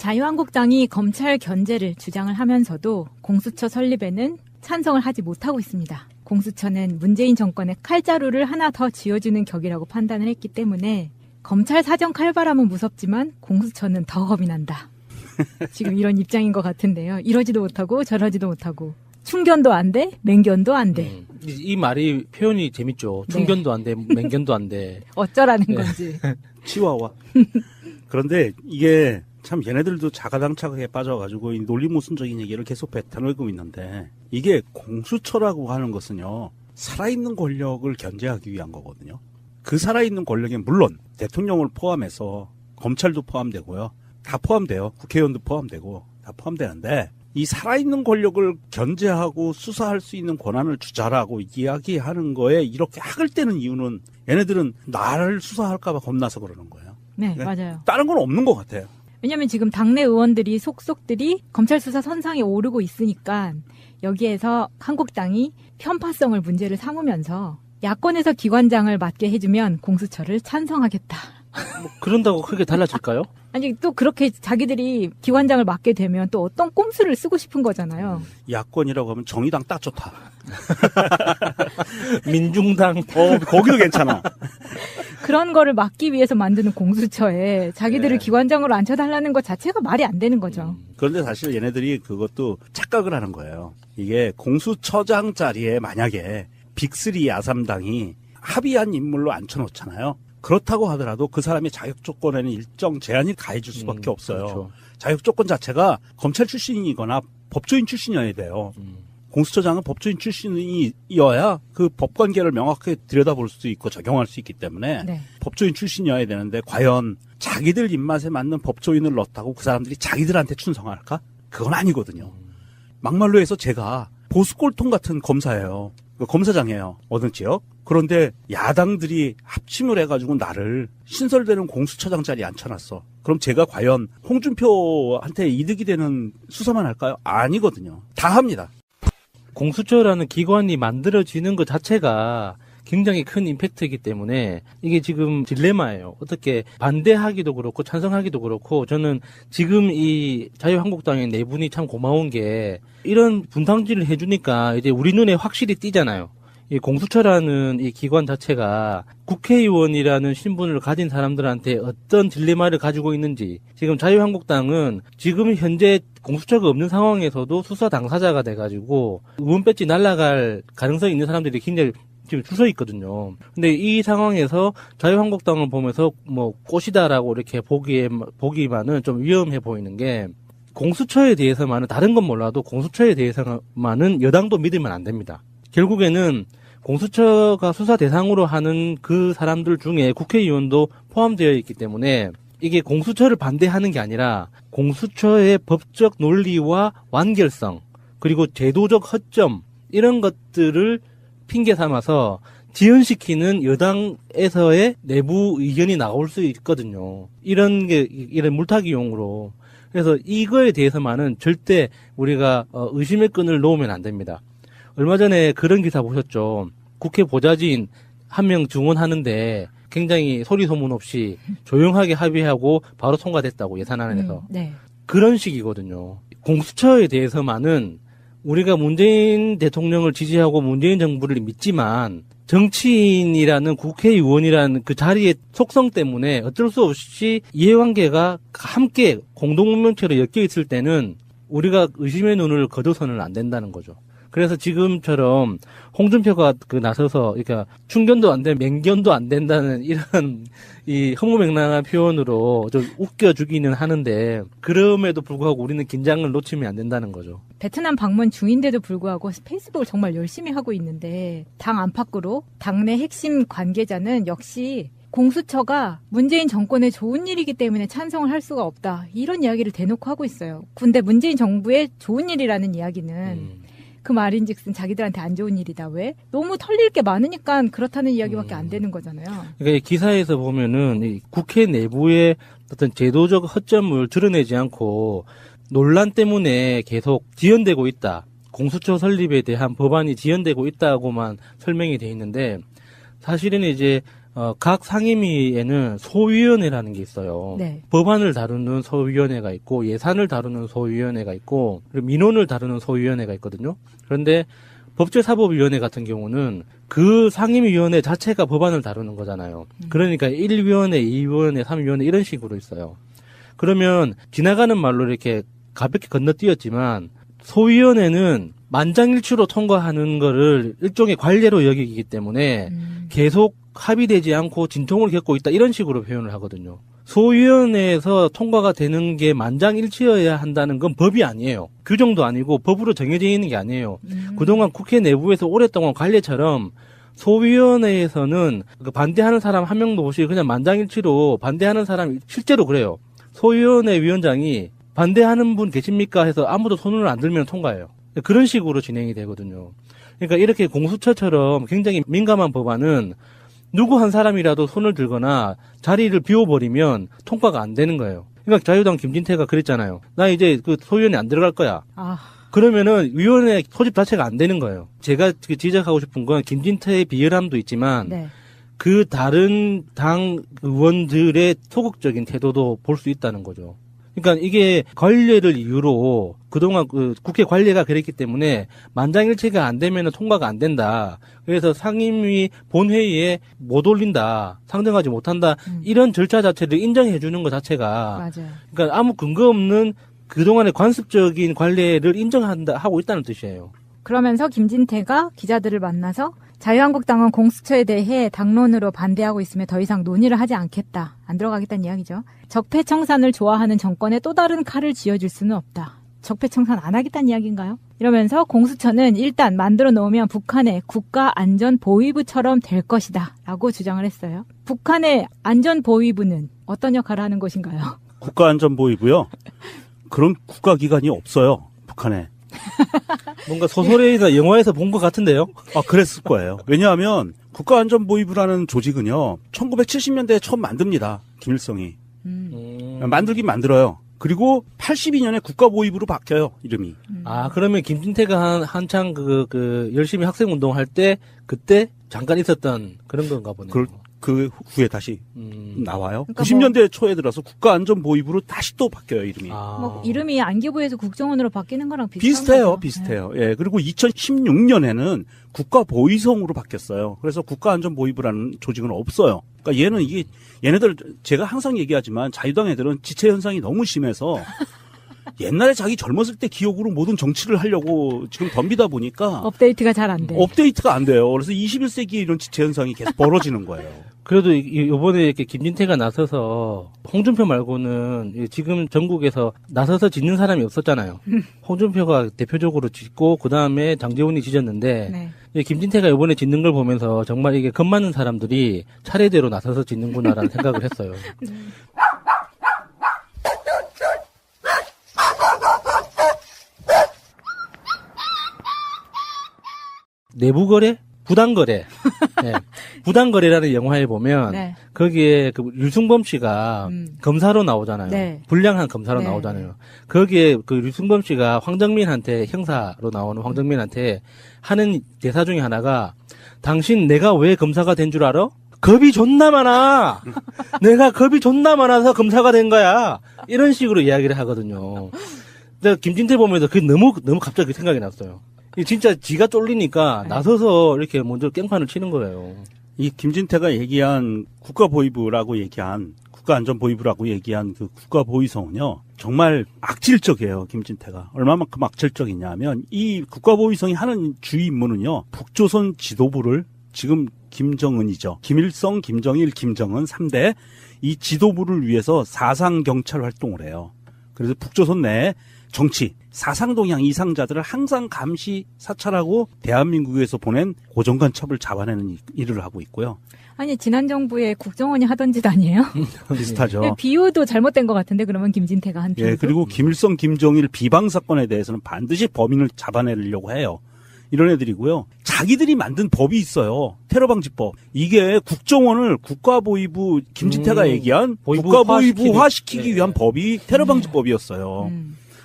자유한국당이 검찰 견제를 주장을 하면서도 공수처 설립에는 찬성을 하지 못하고 있습니다. 공수처는 문재인 정권의 칼자루를 하나 더 쥐어주는 격이라고 판단을 했기 때문에 검찰 사정 칼바람은 무섭지만 공수처는 더 겁이 난다. 지금 이런 입장인 것 같은데요. 이러지도 못하고 저러지도 못하고 충견도 안 돼, 맹견도 안 돼. 이 말이 표현이 재밌죠. 충견도 안 돼, 맹견도 안 돼. 어쩌라는 건지. 치와와. 그런데 이게 참 얘네들도 자가당착에 빠져가지고 이 논리모순적인 얘기를 계속 뱉어내고 있는데 이게 공수처라고 하는 것은요. 살아있는 권력을 견제하기 위한 거거든요. 그 살아있는 권력에 물론 대통령을 포함해서 검찰도 포함되고요. 다 포함돼요. 국회의원도 포함되고 다 포함되는데 이 살아있는 권력을 견제하고 수사할 수 있는 권한을 주자라고 이야기하는 거에 이렇게 학을 떼는 이유는 얘네들은 나를 수사할까 봐 겁나서 그러는 거예요. 네, 맞아요. 다른 건 없는 것 같아요. 왜냐하면 지금 당내 의원들이 속속들이 검찰 수사 선상에 오르고 있으니까 여기에서 한국당이 편파성을 문제를 삼으면서 야권에서 기관장을 맡게 해주면 공수처를 찬성하겠다. 뭐 그런다고 크게 달라질까요? 아니 또 그렇게 자기들이 기관장을 맡게 되면 또 어떤 꼼수를 쓰고 싶은 거잖아요. 야권이라고 하면 정의당 딱 좋다. 민중당. 거기도 괜찮아. 그런 거를 막기 위해서 만드는 공수처에 자기들을 네. 기관장으로 앉혀달라는 것 자체가 말이 안 되는 거죠. 그런데 사실 얘네들이 그것도 착각을 하는 거예요. 이게 공수처장 자리에 만약에 빅3 야삼당이 합의한 인물로 앉혀놓잖아요. 그렇다고 하더라도 그 사람의 자격 조건에는 일정 제한이 가해질 수밖에 없어요. 그렇죠. 자격 조건 자체가 검찰 출신이거나 법조인 출신이어야 돼요. 공수처장은 법조인 출신이어야 그 법관계를 명확하게 들여다볼 수 있고 적용할 수 있기 때문에 네. 법조인 출신이어야 되는데 과연 자기들 입맛에 맞는 법조인을 넣었다고 그 사람들이 자기들한테 충성할까? 그건 아니거든요. 막말로 해서 제가 보수꼴통 같은 검사예요. 검사장이에요. 어느 지역. 그런데 야당들이 합침을 해가지고 나를 신설되는 공수처장 자리에 앉혀놨어. 그럼 제가 과연 홍준표한테 이득이 되는 수사만 할까요? 아니거든요. 다 합니다. 공수처라는 기관이 만들어지는 것 자체가 굉장히 큰 임팩트이기 때문에 이게 지금 딜레마예요. 어떻게 반대하기도 그렇고 찬성하기도 그렇고 저는 지금 이 자유한국당의 네 분이 참 고마운 게 이런 분탕질을 해주니까 이제 우리 눈에 확실히 띄잖아요. 이 공수처라는 이 기관 자체가 국회의원이라는 신분을 가진 사람들한테 어떤 딜레마를 가지고 있는지 지금 자유한국당은 지금 현재 공수처가 없는 상황에서도 수사 당사자가 돼가지고 의원 배지 날아갈 가능성이 있는 사람들이 굉장히 지금 줄 서 있거든요. 근데 이 상황에서 자유한국당을 보면서 뭐 꽃이다라고 이렇게 보기만은 좀 위험해 보이는 게 공수처에 대해서만은 다른 건 몰라도 공수처에 대해서만은 여당도 믿으면 안 됩니다. 결국에는 공수처가 수사 대상으로 하는 그 사람들 중에 국회의원도 포함되어 있기 때문에 이게 공수처를 반대하는 게 아니라 공수처의 법적 논리와 완결성 그리고 제도적 허점 이런 것들을 핑계 삼아서 지연시키는 여당에서의 내부 의견이 나올 수 있거든요. 이런 물타기용으로. 그래서 이거에 대해서만은 절대 우리가 의심의 끈을 놓으면 안 됩니다. 얼마 전에 그런 기사 보셨죠. 국회 보좌진 한 명 증언하는데 굉장히 소리 소문 없이 조용하게 합의하고 바로 통과됐다고 예산안에서. 네. 그런 식이거든요. 공수처에 대해서만은 우리가 문재인 대통령을 지지하고 문재인 정부를 믿지만 정치인이라는 국회의원이라는 그 자리의 속성 때문에 어쩔 수 없이 이해관계가 함께 공동문명체로 엮여 있을 때는 우리가 의심의 눈을 거둬서는 안 된다는 거죠. 그래서 지금처럼 홍준표가 나서서 그러니까 충견도 안 되면 맹견도 안 된다는 이런 이 허무맹랑한 표현으로 좀 웃겨주기는 하는데 그럼에도 불구하고 우리는 긴장을 놓치면 안 된다는 거죠. 베트남 방문 중인데도 불구하고 페이스북을 정말 열심히 하고 있는데 당 안팎으로 당내 핵심 관계자는 역시 공수처가 문재인 정권의 좋은 일이기 때문에 찬성을 할 수가 없다. 이런 이야기를 대놓고 하고 있어요. 근데 문재인 정부의 좋은 일이라는 이야기는 그 말인즉슨 자기들한테 안 좋은 일이다. 왜? 너무 털릴 게 많으니까 그렇다는 이야기밖에 안 되는 거잖아요. 그러니까 기사에서 보면은 이 국회 내부의 어떤 제도적 허점을 드러내지 않고 논란 때문에 계속 지연되고 있다. 공수처 설립에 대한 법안이 지연되고 있다고만 설명이 돼 있는데 사실은 이제 각 상임위에는 소위원회라는 게 있어요. 네. 법안을 다루는 소위원회가 있고 예산을 다루는 소위원회가 있고 그리고 민원을 다루는 소위원회가 있거든요. 그런데 법제사법위원회 같은 경우는 그 상임위원회 자체가 법안을 다루는 거잖아요. 그러니까 1위원회, 2위원회, 3위원회 이런 식으로 있어요. 그러면 지나가는 말로 이렇게 가볍게 건너뛰었지만 소위원회는 만장일치로 통과하는 거를 일종의 관례로 여기기 때문에 계속 합의되지 않고 진통을 겪고 있다 이런 식으로 표현을 하거든요. 소위원회에서 통과가 되는 게 만장일치여야 한다는 건 법이 아니에요. 규정도 아니고 법으로 정해져 있는 게 아니에요. 그동안 국회 내부에서 오랫동안 관례처럼 소위원회에서는 그 반대하는 사람 한 명도 없이 그냥 만장일치로 반대하는 사람이 실제로 그래요. 소위원회 위원장이 반대하는 분 계십니까 해서 아무도 손을 안 들면 통과해요. 그런 식으로 진행이 되거든요. 그러니까 이렇게 공수처처럼 굉장히 민감한 법안은 누구 한 사람이라도 손을 들거나 자리를 비워버리면 통과가 안 되는 거예요. 그러니까 자유당 김진태가 그랬잖아요. 나 이제 그 소위원회 안 들어갈 거야. 그러면은 위원회 소집 자체가 안 되는 거예요. 제가 지적하고 싶은 건 김진태의 비열함도 있지만 네. 그 다른 당 의원들의 소극적인 태도도 볼 수 있다는 거죠. 그러니까 이게 관례를 이유로 그동안 그 국회 관례가 그랬기 때문에 만장일치가 안 되면 통과가 안 된다. 그래서 상임위 본회의에 못 올린다. 상정하지 못한다. 이런 절차 자체를 인정해 주는 것 자체가 맞아요. 그러니까 아무 근거 없는 그동안의 관습적인 관례를 인정한다 하고 있다는 뜻이에요. 그러면서 김진태가 기자들을 만나서 자유한국당은 공수처에 대해 당론으로 반대하고 있으며 더 이상 논의를 하지 않겠다. 안 들어가겠다는 이야기죠. 적폐청산을 좋아하는 정권에 또 다른 칼을 쥐어줄 수는 없다. 적폐청산 안 하겠다는 이야기인가요? 이러면서 공수처는 일단 만들어 놓으면 북한의 국가안전보위부처럼 될 것이다. 라고 주장을 했어요. 북한의 안전보위부는 어떤 역할을 하는 것인가요? 국가안전보위부요? 그런 국가기관이 없어요. 북한에. 뭔가 소설이나 영화에서 본 것 같은데요? 그랬을 거예요. 왜냐하면 국가안전보위부라는 조직은요, 1970년대에 처음 만듭니다. 김일성이. 만들긴 만들어요. 그리고 82년에 국가보위부로 바뀌어요, 이름이. 그러면 김진태가 한창 열심히 학생 운동할 때, 그때 잠깐 있었던 그런 건가 보네요. 그 후에 다시 나와요. 그러니까 90년대 초에 들어서 국가안전보위부로 다시 또 바뀌어요, 이름이. 뭐 이름이 안기부에서 국정원으로 바뀌는 거랑 비슷한 거죠. 비슷해요. 예. 그리고 2016년에는 국가보위성으로 바뀌었어요. 그래서 국가안전보위부라는 조직은 없어요. 그러니까 얘네들 제가 항상 얘기하지만 자유당 애들은 지체 현상이 너무 심해서 옛날에 자기 젊었을 때 기억으로 모든 정치를 하려고 지금 덤비다 보니까 업데이트가 잘 안 돼. 업데이트가 안 돼요. 그래서 21세기에 이런 지체 현상이 계속 벌어지는 거예요. 그래도 이번에 이렇게 김진태가 나서서 홍준표 말고는 지금 전국에서 나서서 짓는 사람이 없었잖아요. 홍준표가 대표적으로 짓고 그 다음에 장제원이 지졌는데 네. 김진태가 이번에 짓는 걸 보면서 정말 이게 겁 많은 사람들이 차례대로 나서서 짓는구나라는 생각을 했어요. 내부거래? 부당거래. 네. 부당거래라는 영화에 보면 네. 거기에 그 류승범 씨가 검사로 나오잖아요. 네. 불량한 검사로 네. 나오잖아요. 거기에 그 류승범 씨가 황정민한테 형사로 나오는 황정민한테 하는 대사 중에 하나가 당신 내가 왜 검사가 된 줄 알아? 겁이 존나 많아. 내가 겁이 존나 많아서 검사가 된 거야. 이런 식으로 이야기를 하거든요. 근데 김진태 보면서 그게 너무 갑자기 생각이 났어요. 진짜 지가 쫄리니까 나서서 이렇게 먼저 깽판을 치는 거예요. 이 김진태가 얘기한 국가보위부라고 얘기한 국가안전보위부라고 얘기한 그 국가보위성은요, 정말 악질적이에요. 김진태가 얼마만큼 악질적이냐면 이 국가보위성이 하는 주요 임무는요, 북조선 지도부를 지금 김정은이죠. 김일성, 김정일, 김정은 3대 이 지도부를 위해서 사상경찰 활동을 해요. 그래서 북조선 내에 정치, 사상동향 이상자들을 항상 감시, 사찰하고 대한민국에서 보낸 고정간첩을 잡아내는 일을 하고 있고요. 아니 지난 정부에 국정원이 하던 짓 아니에요? 비슷하죠. 비유도 잘못된 것 같은데 그러면 김진태가 한 비유도? 예, 그리고 김일성, 김정일 비방 사건에 대해서는 반드시 범인을 잡아내려고 해요. 이런 애들이고요. 자기들이 만든 법이 있어요. 테러방지법. 이게 국정원을 국가보위부 김진태가 얘기한 국가보위부화 시키기 위한 법이 테러방지법이었어요.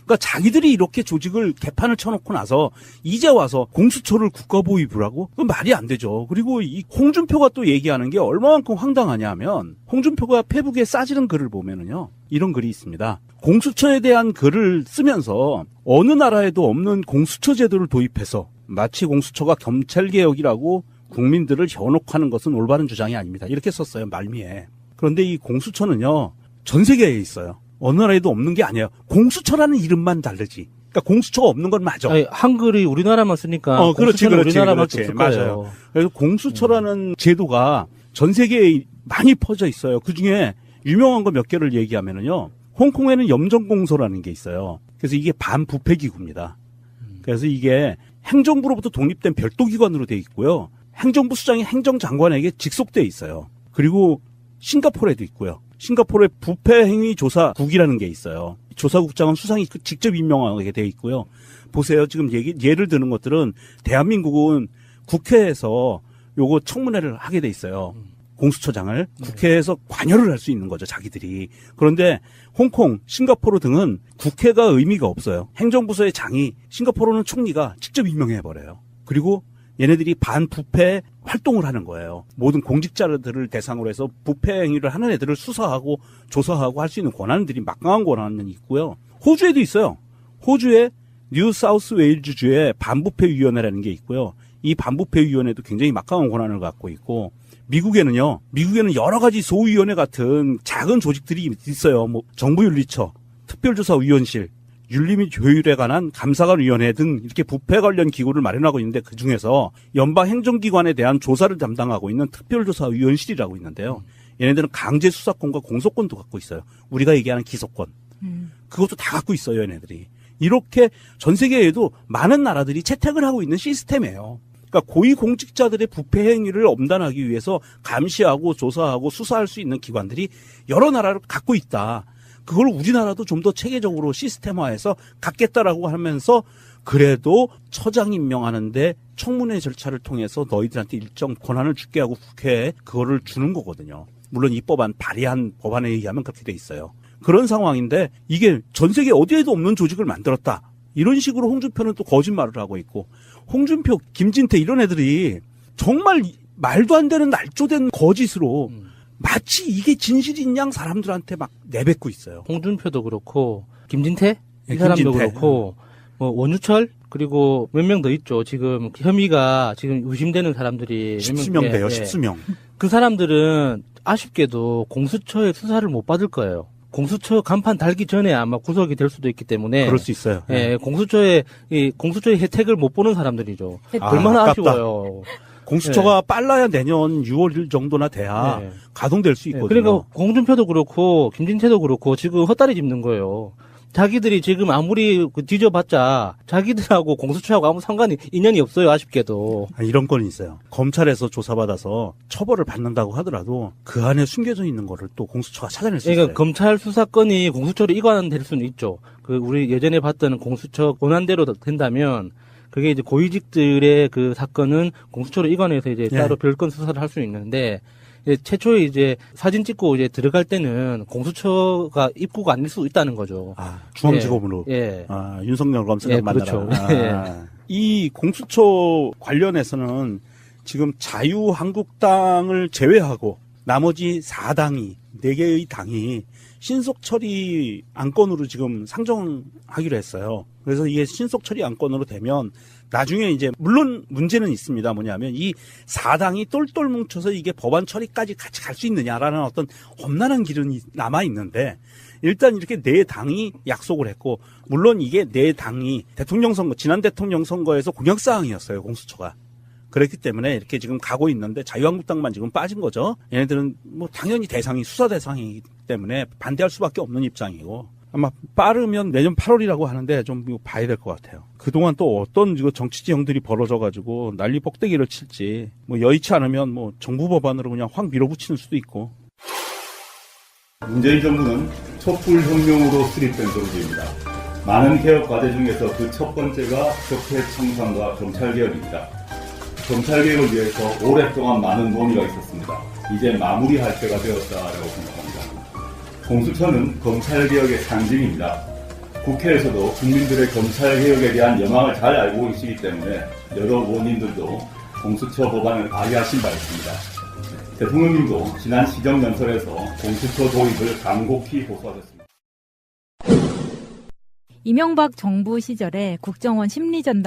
그러니까 자기들이 이렇게 조직을 개판을 쳐놓고 나서 이제 와서 공수처를 국가보위부라고? 그건 말이 안 되죠. 그리고 이 홍준표가 또 얘기하는 게 얼마만큼 황당하냐 하면 홍준표가 페북에 싸지른 글을 보면은요. 이런 글이 있습니다. 공수처에 대한 글을 쓰면서 어느 나라에도 없는 공수처 제도를 도입해서 마치 공수처가 검찰개혁이라고 국민들을 현혹하는 것은 올바른 주장이 아닙니다. 이렇게 썼어요. 말미에. 그런데 이 공수처는요. 전 세계에 있어요. 어느 나라에도 없는 게 아니에요. 공수처라는 이름만 다르지. 그러니까 공수처가 없는 건 맞아. 아니, 한글이 우리나라만 쓰니까 그렇지. 우리나라밖에 없을 거예요. 맞아요. 그래서 공수처라는 제도가 전 세계에 많이 퍼져 있어요. 그중에 유명한 거 몇 개를 얘기하면은요. 홍콩에는 염정공소라는 게 있어요. 그래서 이게 반부패기구입니다. 그래서 이게 행정부로부터 독립된 별도 기관으로 돼 있고요. 행정부 수장이 행정장관에게 직속돼 있어요. 그리고 싱가포르에도 있고요. 싱가포르의 부패행위조사국이라는 게 있어요. 조사국장은 수상이 직접 임명하게 돼 있고요. 보세요. 지금 예를 드는 것들은 대한민국은 국회에서 요거 청문회를 하게 돼 있어요. 공수처장을 국회에서 관여를 할 수 있는 거죠, 자기들이. 그런데 홍콩, 싱가포르 등은 국회가 의미가 없어요. 행정부서의 장이 싱가포르는 총리가 직접 임명해버려요. 그리고 얘네들이 반부패 활동을 하는 거예요. 모든 공직자들을 대상으로 해서 부패 행위를 하는 애들을 수사하고 조사하고 할 수 있는 권한들이 막강한 권한이 있고요. 호주에도 있어요. 호주에 뉴사우스웨일즈주의 반부패위원회라는 게 있고요. 이 반부패위원회도 굉장히 막강한 권한을 갖고 있고 미국에는 여러 가지 소위원회 같은 작은 조직들이 있어요. 뭐 정부윤리처, 특별조사위원실, 윤리 및 조율에 관한 감사관위원회 등 이렇게 부패 관련 기구를 마련하고 있는데 그중에서 연방행정기관에 대한 조사를 담당하고 있는 특별조사위원실이라고 있는데요. 얘네들은 강제수사권과 공소권도 갖고 있어요. 우리가 얘기하는 기소권. 그것도 다 갖고 있어요, 얘네들이. 이렇게 전 세계에도 많은 나라들이 채택을 하고 있는 시스템이에요. 그러니까 고위공직자들의 부패 행위를 엄단하기 위해서 감시하고 조사하고 수사할 수 있는 기관들이 여러 나라를 갖고 있다. 그걸 우리나라도 좀 더 체계적으로 시스템화해서 갖겠다라고 하면서 그래도 처장 임명하는데 청문회 절차를 통해서 너희들한테 일정 권한을 줄게 하고 국회에 그거를 주는 거거든요. 물론 이 법안 발의한 법안에 의하면 그렇게 돼 있어요. 그런 상황인데 이게 전 세계 어디에도 없는 조직을 만들었다. 이런 식으로 홍준표는 또 거짓말을 하고 있고 홍준표, 김진태 이런 애들이 정말 말도 안 되는 날조된 거짓으로 마치 이게 진실인 양 사람들한테 막 내뱉고 있어요. 홍준표도 그렇고 김진태 이 네, 사람도 김진태. 그렇고 뭐 원유철 그리고 몇 명 더 있죠. 지금 혐의가 지금 의심되는 사람들이 십수명 돼요. 예. 십수명. 그 사람들은 아쉽게도 공수처의 수사를 못 받을 거예요. 공수처 간판 달기 전에 아마 구속이 될 수도 있기 때문에 그럴 수 있어요. 예, 공수처의 혜택을 못 보는 사람들이죠. 아, 얼마나 아깝다. 아쉬워요. 공수처가 빨라야 내년 6월 정도나 돼야 네. 가동될 수 있거든요. 그러니까 홍준표도 그렇고 김진태도 그렇고 지금 헛다리 짚는 거예요. 자기들이 지금 아무리 뒤져봤자 자기들하고 공수처하고 아무 상관이 인연이 없어요. 아쉽게도. 이런 건이 있어요. 검찰에서 조사받아서 처벌을 받는다고 하더라도 그 안에 숨겨져 있는 거를 또 공수처가 찾아낼 수 그러니까 있어요. 검찰 수사건이 공수처로 이관될 수는 있죠. 그 우리 예전에 봤던 공수처 권한대로 된다면 그게 이제 고위직들의 그 사건은 공수처로 이관해서 이제 예. 따로 별건 수사를 할 수 있는데 이제 최초에 이제 사진 찍고 이제 들어갈 때는 공수처가 입구가 아닐 수 있다는 거죠. 중앙지검으로. 예. 윤석열 검사장 예, 만나라. 그렇죠. 이 공수처 관련해서는 지금 자유한국당을 제외하고 나머지 4당이 4개의 당이 신속처리 안건으로 지금 상정하기로 했어요. 그래서 이게 신속처리 안건으로 되면 나중에 이제 물론 문제는 있습니다. 뭐냐면 이 4당이 똘똘 뭉쳐서 이게 법안 처리까지 같이 갈 수 있느냐라는 어떤 험난한 길은 남아 있는데 일단 이렇게 4당이 약속을 했고 물론 이게 4당이 대통령 선거 지난 대통령 선거에서 공약 사항이었어요. 공수처가. 그렇기 때문에 이렇게 지금 가고 있는데 자유한국당만 지금 빠진 거죠. 얘네들은 뭐 당연히 대상이 수사 대상이기 때문에 반대할 수밖에 없는 입장이고 아마 빠르면 내년 8월이라고 하는데 좀 봐야 될 것 같아요. 그동안 또 어떤 정치 지형들이 벌어져가지고 난리 뻑대기를 칠지 뭐 여의치 않으면 뭐 정부 법안으로 그냥 확 밀어붙이는 수도 있고. 문재인 정부는 촛불혁명으로 수립된 정부입니다. 많은 개혁 과제 중에서 그 첫 번째가 적폐청산과 검찰개혁입니다. 검찰개혁을 위해서 오랫동안 많은 논의가 있었습니다. 이제 마무리할 때가 되었다고 생각합니다. 공수처는 검찰개혁의 상징입니다. 국회에서도 국민들의 검찰개혁에 대한 여망을 잘 알고 계시기 때문에 여러 의원님들도 공수처 법안을 발의하신 바 있습니다. 대통령님도 지난 시정연설에서 공수처 도입을 간곡히 호소하셨습니다. 이명박 정부 시절에 국정원 심리전단